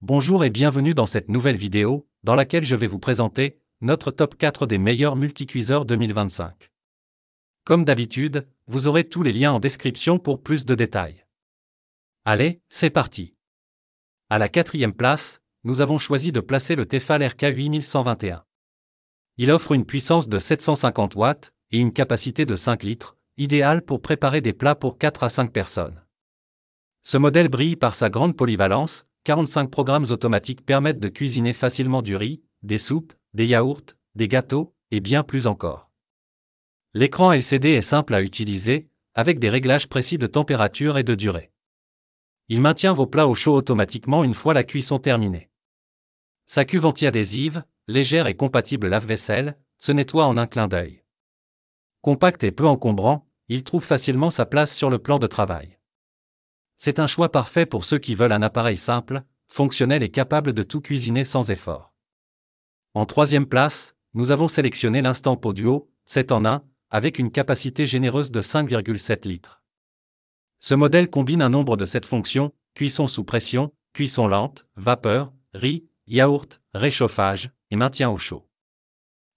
Bonjour et bienvenue dans cette nouvelle vidéo, dans laquelle je vais vous présenter notre top 4 des meilleurs multicuiseurs 2025. Comme d'habitude, vous aurez tous les liens en description pour plus de détails. Allez, c'est parti. À la quatrième place, nous avons choisi de placer le Tefal RK8121. Il offre une puissance de 750 watts et une capacité de 5 litres, idéal pour préparer des plats pour 4 à 5 personnes. Ce modèle brille par sa grande polyvalence. 45 programmes automatiques permettent de cuisiner facilement du riz, des soupes, des yaourts, des gâteaux, et bien plus encore. L'écran LCD est simple à utiliser, avec des réglages précis de température et de durée. Il maintient vos plats au chaud automatiquement une fois la cuisson terminée. Sa cuve anti-adhésive, légère et compatible lave-vaisselle, se nettoie en un clin d'œil. Compact et peu encombrant, il trouve facilement sa place sur le plan de travail. C'est un choix parfait pour ceux qui veulent un appareil simple, fonctionnel et capable de tout cuisiner sans effort. En troisième place, nous avons sélectionné l'Instant Pot Duo, 7 en 1, avec une capacité généreuse de 5,7 litres. Ce modèle combine un nombre de 7 fonctions, cuisson sous pression, cuisson lente, vapeur, riz, yaourt, réchauffage, et maintien au chaud.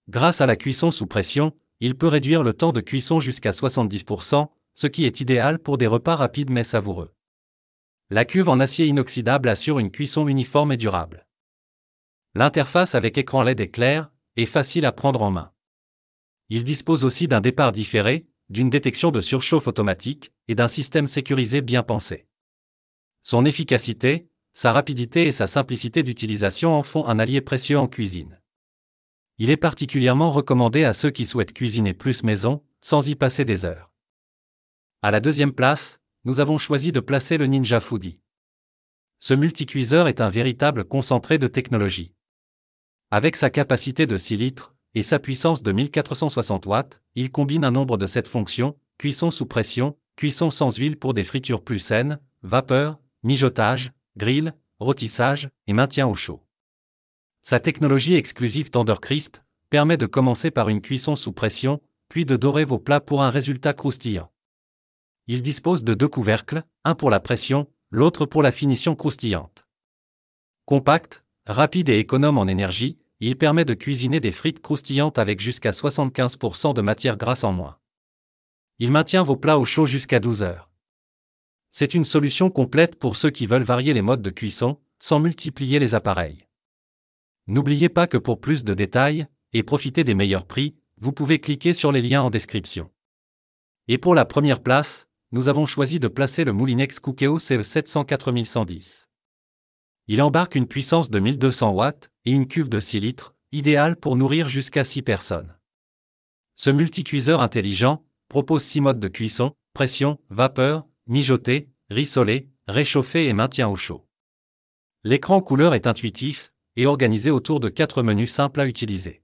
Grâce à la cuisson sous pression, il peut réduire le temps de cuisson jusqu'à 70%, ce qui est idéal pour des repas rapides mais savoureux. La cuve en acier inoxydable assure une cuisson uniforme et durable. L'interface avec écran LED est claire et facile à prendre en main. Il dispose aussi d'un départ différé, d'une détection de surchauffe automatique et d'un système sécurisé bien pensé. Son efficacité, sa rapidité et sa simplicité d'utilisation en font un allié précieux en cuisine. Il est particulièrement recommandé à ceux qui souhaitent cuisiner plus maison, sans y passer des heures. À la deuxième place, nous avons choisi de placer le Ninja Foodi. Ce multicuiseur est un véritable concentré de technologie. Avec sa capacité de 6 litres et sa puissance de 1460 watts, il combine un nombre de 7 fonctions, cuisson sous pression, cuisson sans huile pour des fritures plus saines, vapeur, mijotage, grill, rôtissage et maintien au chaud. Sa technologie exclusive Tender Crisp permet de commencer par une cuisson sous pression, puis de dorer vos plats pour un résultat croustillant. Il dispose de 2 couvercles, un pour la pression, l'autre pour la finition croustillante. Compact, rapide et économe en énergie, il permet de cuisiner des frites croustillantes avec jusqu'à 75% de matière grasse en moins. Il maintient vos plats au chaud jusqu'à 12 heures. C'est une solution complète pour ceux qui veulent varier les modes de cuisson, sans multiplier les appareils. N'oubliez pas que pour plus de détails, et profiter des meilleurs prix, vous pouvez cliquer sur les liens en description. Et pour la première place, nous avons choisi de placer le Moulinex Cookéo CE700-4110. Il embarque une puissance de 1200 watts et une cuve de 6 litres, idéale pour nourrir jusqu'à 6 personnes. Ce multicuiseur intelligent propose 6 modes de cuisson, pression, vapeur, mijoter, rissoler, réchauffer et maintien au chaud. L'écran couleur est intuitif et organisé autour de 4 menus simples à utiliser.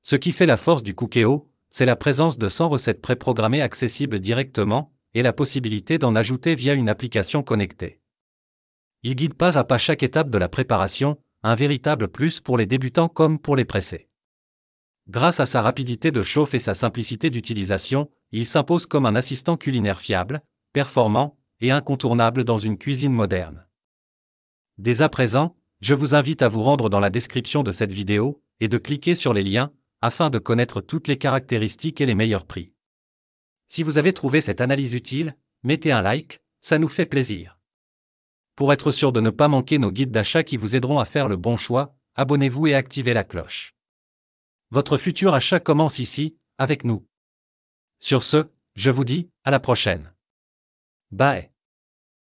Ce qui fait la force du Cookéo, c'est la présence de 100 recettes préprogrammées accessibles directement, et la possibilité d'en ajouter via une application connectée. Il guide pas à pas chaque étape de la préparation, un véritable plus pour les débutants comme pour les pressés. Grâce à sa rapidité de chauffe et sa simplicité d'utilisation, il s'impose comme un assistant culinaire fiable, performant et incontournable dans une cuisine moderne. Dès à présent, je vous invite à vous rendre dans la description de cette vidéo et de cliquer sur les liens afin de connaître toutes les caractéristiques et les meilleurs prix. Si vous avez trouvé cette analyse utile, mettez un like, ça nous fait plaisir. Pour être sûr de ne pas manquer nos guides d'achat qui vous aideront à faire le bon choix, abonnez-vous et activez la cloche. Votre futur achat commence ici, avec nous. Sur ce, je vous dis, à la prochaine. Bye.